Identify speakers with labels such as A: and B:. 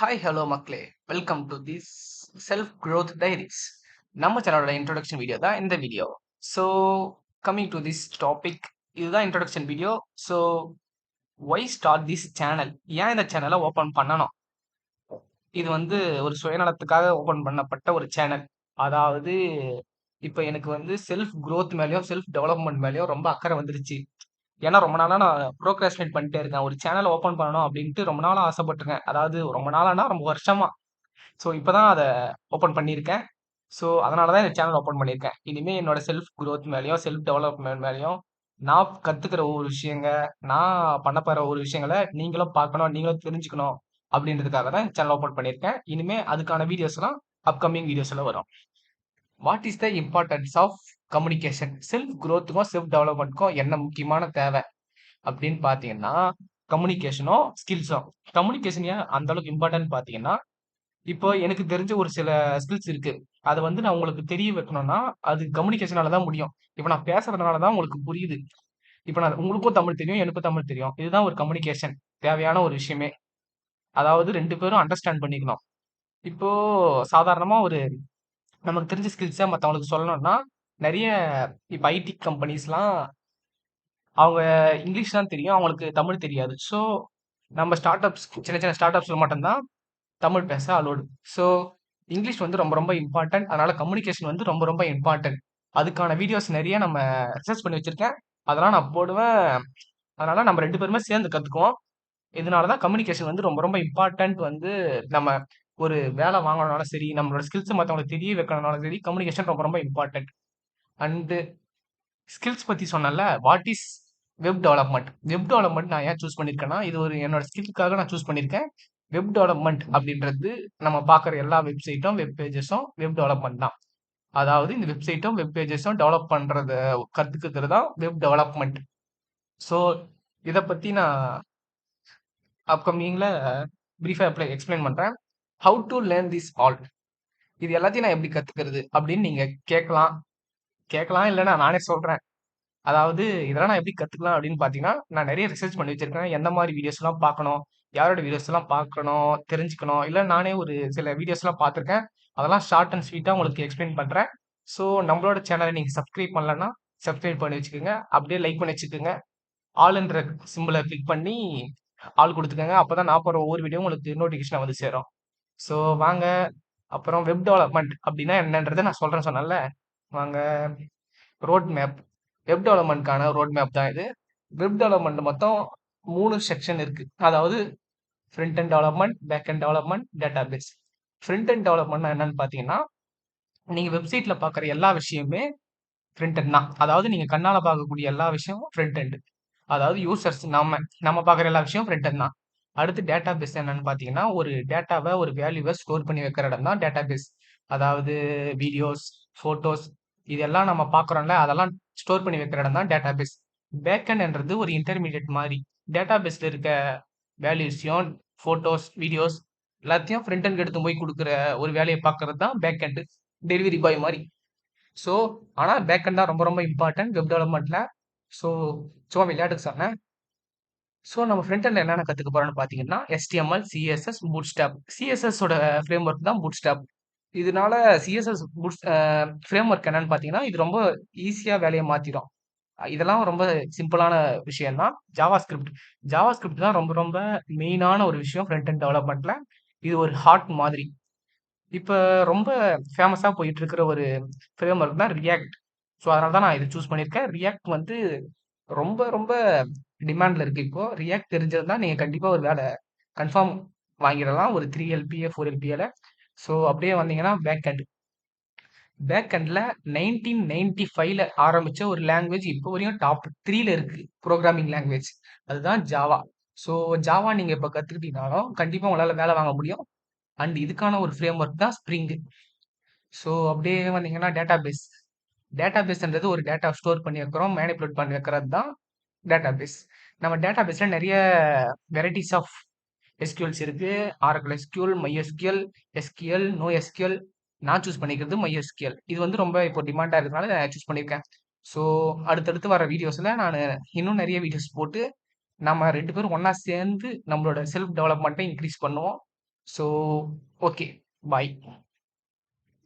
A: Hi hello மக்களே, welcome to this self growth diaries. நம்ம சேனலோட இன்ட்ரோடக்ஷன் வீடியோ தான் இந்த video. So coming to this topic, இதுதான் introduction video. So why start this channel, ஏன் இந்த சேனலை ஓப்பன் பண்ணணும்? இது வந்து ஒரு சுயநலத்துக்காக ஓப்பன் பண்ணப்பட்ட ஒரு சேனல். அதாவது இப்போ எனக்கு வந்து செல்ஃப் growth மேலேயும் செல்ஃப் டெவலப்மெண்ட் மேலேயும் ரொம்ப அக்கறை வந்துருச்சு. ஏன்னா ரொம்ப நாளா நான் ப்ரோக்ராஸ்டினேட் பண்ணிட்டே இருக்கேன். ஒரு சேனல் ஓப்பன் பண்ணணும் அப்படின்ட்டு ரொம்ப நாளா ஆசைப்பட்டிருக்கேன். அதாவது ரொம்ப நாளானா ரொம்ப வருஷமா. ஸோ இப்பதான் அத ஓப்பன் பண்ணியிருக்கேன். ஸோ அதனால தான் இந்த சேனல் ஓப்பன் பண்ணியிருக்கேன். இனிமே என்னோட செல்ஃப் growth மேலயும், செல்ஃப் டெவலப்மெண்ட் மேலயும் நான் கத்துக்கிற ஒவ்வொரு விஷயங்க, நான் பண்ண போற ஒரு விஷயங்கள நீங்களும் பார்க்கணும், நீங்களும் தெரிஞ்சுக்கணும் அப்படின்றதுக்காக தான் இந்த சேனல் ஓப்பன் பண்ணியிருக்கேன். இனிமே அதுக்கான வீடியோஸ்லாம் அப்கமிங் வீடியோஸ்ல வரும். What is the importance of communication? Self growthக்கும் செல்ஃப் டெவலப்மெண்ட்க்கும் என்ன முக்கியமான தேவை அப்படின்னு பார்த்தீங்கன்னா, கம்யூனிகேஷனும் ஸ்கில்ஸும். கம்யூனிகேஷன் ஏன் அந்த அளவுக்கு இம்பார்ட்டன்ட் பார்த்தீங்கன்னா, இப்போ எனக்கு தெரிஞ்ச ஒரு சில ஸ்கில்ஸ் இருக்கு. அத வந்து நான் உங்களுக்கு தெரிய வைக்கணும்னா, அது கம்யூனிகேஷனால தான் முடியும். இப்ப நான் பேசுறதுனால தான் உங்களுக்கு புரியுது. இப்ப நான் உங்களுக்கும் தமிழ் தெரியும், எனக்கும் தமிழ் தெரியும். இதுதான் ஒரு கம்யூனிகேஷன் தேவையான ஒரு விஷயமே. அதாவது 2 பேரும் அண்டர்ஸ்டாண்ட் பண்ணிக்கணும். இப்போ சாதாரணமா ஒரு நமக்கு தெரிஞ்ச ஸ்கில்ஸ மத்தவங்களுக்கு சொல்லணும்னா, நெறைய இப்ப ஐடி கம்பெனிஸ்லாம் அவங்க இங்கிலீஷ் தான் தெரியும். அவங்களுக்கு தமிழ் தெரியாது. ஸோ நம்ம ஸ்டார்ட் அப்ஸ் சின்ன சின்ன ஸ்டார்ட் அப்ஸ்ல மட்டும் தான் தமிழ் பேச அலோடு. ஸோ இங்கிலீஷ் வந்து ரொம்ப ரொம்ப இம்பார்ட்டன்ட். அதனால கம்யூனிகேஷன் வந்து ரொம்ப ரொம்ப இம்பார்ட்டன்ட். அதுக்கான வீடியோஸ் நெறைய நம்ம ரிசர்ச் பண்ணி வச்சிருக்கேன். அதெல்லாம் நான் போடுவேன். அதனால நம்ம 2 பேருமே சேர்ந்து கத்துக்குவோம். இதனால தான் கம்யூனிகேஷன் வந்து ரொம்ப ரொம்ப இம்பார்ட்டன்ட். வந்து நம்ம ஒரு வேலை வாங்கணும்னாலும் சரி, நம்மளோட ஸ்கில்ஸ் மத்தவங்களுக்கு தெரிய வைக்கணும்னாலும் சரி, கம்யூனிகேஷன் ரொம்ப ரொம்ப இம்பார்ட்டன்ட். அண்ட் ஸ்கில்ஸ் பத்தி சொன்னேன்ல, what is web development? Web development நான் ஏன் சூஸ் பண்ணியிருக்கேன்னா, இது ஒரு என்னோட ஸ்கில்லுக்காக நான் சூஸ் பண்ணியிருக்கேன். வெப் டெவலப்மெண்ட் அப்படின்றது நம்ம பார்க்குற எல்லா வெப்சைட்டும், வெப் பேஜஸும் வெப் டெவலப்மெண்ட் தான். அதாவது இந்த வெப்சைட்டும், வெப் பேஜஸும் டெவலப் பண்றத கத்துக்கிறது தான் வெப் டெவலப்மெண்ட். ஸோ இத பத்தி நான் அப்கமிங்ல பிரீஃபா எக்ஸ்பிளைன் பண்றேன். How to learn this all? இது எல்லாத்தையும் நான் எப்படி கத்துக்கிறது அப்படின்னு நீங்க கேட்கலாம். கேட்கலாம் இல்லன்னா நானே சொல்றேன். அதாவது இதெல்லாம் நான் எப்படி கத்துக்கலாம் அப்படின்னு பார்த்தீங்கன்னா, நான் நெறைய ரிசர்ச் பண்ணி வச்சிருக்கேன். எந்த மாரி வீடியோஸ்லாம் பார்க்கணும், யாரோட வீடியோஸ்லாம் பார்க்கணும், தெரிஞ்சுக்கணும். இல்ல நானே ஒரு சில வீடியோஸ்லாம் பார்த்துருக்கேன். அதெல்லாம் ஷார்ட் அண்ட் ஸ்வீட்டா உங்களுக்கு எக்ஸ்பிளைன் பண்றேன். ஸோ நம்மளோட சேனல நீங்க சப்ஸ்கிரைப் பண்ணலன்னா, சப்ஸ்கிரைப் பண்ணி வச்சுக்கோங்க. அப்படியே லைக் பண்ணி வச்சுக்கோங்க. ஆல்ன்ற சிம்பல கிளிக் பண்ணி ஆல் குடுத்துக்கங்க. அப்பதான் நான் போடுற ஒவ்வொரு வீடியோவும் உங்களுக்கு நோட்டிஃபிகேஷனா வந்து சேரும். ஸோ வாங்க, அப்புறம் வெப் டெவலப்மெண்ட் அப்படின்னா என்னன்றத நான் சொல்றேன் சொன்னேன்ல. வாங்க, ரோட் மேப். வெப் டெவலப்மெண்ட்க்கான ரோட் மேப் தான் இது. வெப் டெவலப்மெண்ட் மொத்தம் 3 செக்ஷன் இருக்கு. அதாவது front end development, back end development, database. Front end டெவலப்மெண்ட்னா என்னன்னு பார்த்தீங்கன்னா, நீங்க வெப்சைட்ல பார்க்குற எல்லா விஷயமுமே ஃப்ரண்ட் எண்ட் தான். அதாவது நீங்க கண்ணால பார்க்கக்கூடிய எல்லா விஷயமும் ஃப்ரண்ட் எண்ட். அதாவது யூசர்ஸ் நம்ம பார்க்குற எல்லா விஷயமும் ஃப்ரண்ட் எண்ட் தான். அடுத்து டேட்டாபேஸ் என்னன்னு பார்த்தீங்கன்னா, ஒரு டேட்டாவ, ஒரு வேல்யூவ ஸ்டோர் பண்ணி வைக்கிற இடம் தான் டேட்டாபேஸ். அதாவது வீடியோஸ், ஃபோட்டோஸ் இதெல்லாம் நம்ம பார்க்குறோம்ல, அதெல்லாம் ஸ்டோர் பண்ணி வைக்கிற இடம் தான் டேட்டாபேஸ். பேக்கெண்ட்ன்றது ஒரு இன்டர்மீடியேட் மாரி. டேட்டாபேஸ்ல இருக்க வேல்யூஸையும், ஃபோட்டோஸ், வீடியோஸ் எல்லாத்தையும் ஃப்ரண்ட் எண்ட்க்கு எடுத்து போய் குடுக்குற ஒரு வேலைய பார்க்கறது தான் பேக் எண்ட். டெலிவரி பாய் மாரி. ஸோ ஆனா பேக் எண்ட் தான் ரொம்ப ரொம்ப இம்பார்ட்டன்ட் வெப் டெவலப்மெண்ட்ல. ஸோ சும்மா விளையாட்டுக்கு சொன்னேன். ஸோ நம்ம ஃப்ரண்ட் எண்ட்ல என்னென்ன கத்துக்க போறோம்னு பார்த்தீங்கன்னா, HTML, CSS, Bootstrap. CSS ஓட ஃப்ரேம்வொர்க் தான் Bootstrap. இதனால CSS ஃப்ரேம்வொர்க் என்னன்னு பார்த்தீங்கன்னா, இது ரொம்ப ஈஸியா வேலைய மாத்திரும். இதெல்லாம் ரொம்ப சிம்பிளான விஷயம் தான். ஜாவாஸ்கிரிப்ட் தான் ரொம்ப ரொம்ப மெயினான ஒரு விஷயம் ஃப்ரண்ட் எண்ட் டெவலப்மெண்ட்ல. இது ஒரு ஹார்ட் மாதிரி. இப்ப ரொம்ப ஃபேமஸா போயிட்டு இருக்கிற ஒரு ஃப்ரேம்வொர்க் தான் ரியாக்ட். ஸோ அதனால தான் நான் இத சூஸ் பண்ணியிருக்கேன். ரியாக்ட் வந்து ரொம்ப ரொம்ப டிமாண்ட்ல இருக்கு இப்போ. ரியாக்ட் தெரிஞ்சதுன்னா நீங்க கண்டிப்பா ஒரு வேலை கன்ஃபார்ம் வாங்கிடலாம். ஒரு 3 எல்பிஏ, 4 எல்பிஏல. ஸோ அப்படியே வந்தீங்கன்னா பேக் எண்ட். பேக் எண்ட்ல 1995ல ஆரம்பிச்ச ஒரு லாங்குவேஜ் இப்போ வரையும் டாப் 3ல இருக்கு. Programming language. அதுதான் ஜாவா. ஸோ ஜாவா நீங்க இப்ப கத்துக்கிட்டீங்கனாலும் கண்டிப்பா உங்களால வேலை வாங்க முடியும். அண்ட் இதுக்கான ஒரு ஃப்ரேம்வொர்க் தான் ஸ்ப்ரிங். ஸோ அப்படியே வந்தீங்கன்னா டேட்டாபேஸ். டேட்டாபேஸ்ன்றது ஒரு டேட்டா ஸ்டோர் பண்ணி வைக்கிறோம், மேனிபுலேட் பண்ணி வைக்கிறது தான் டேட்டாபேஸ். நம்ம டேட்டாபேஸ்ல நெறைய வெரைட்டிஸ் ஆஃப் எஸ்கியூஎல்ஸ் இருக்கு. Oracle SQL, MySQL, SQL, NoSQL. நான் சூஸ் பண்ணிக்கிறது மைஎஸ்கியூஎல். இது வந்து ரொம்ப இப்போ டிமாண்டா இருக்கிறதுனால நான் சூஸ் பண்ணியிருக்கேன். ஸோ அடுத்தடுத்து வர வீடியோஸ்ல நானு இன்னும் நெறைய வீடியோஸ் போட்டு நம்ம 2 பேரும் ஒண்ணா சேர்ந்து நம்மளோட செல்ஃப் டெவலப்மெண்ட்ட இன்கிரீஸ் பண்ணுவோம். So okay. பாய்.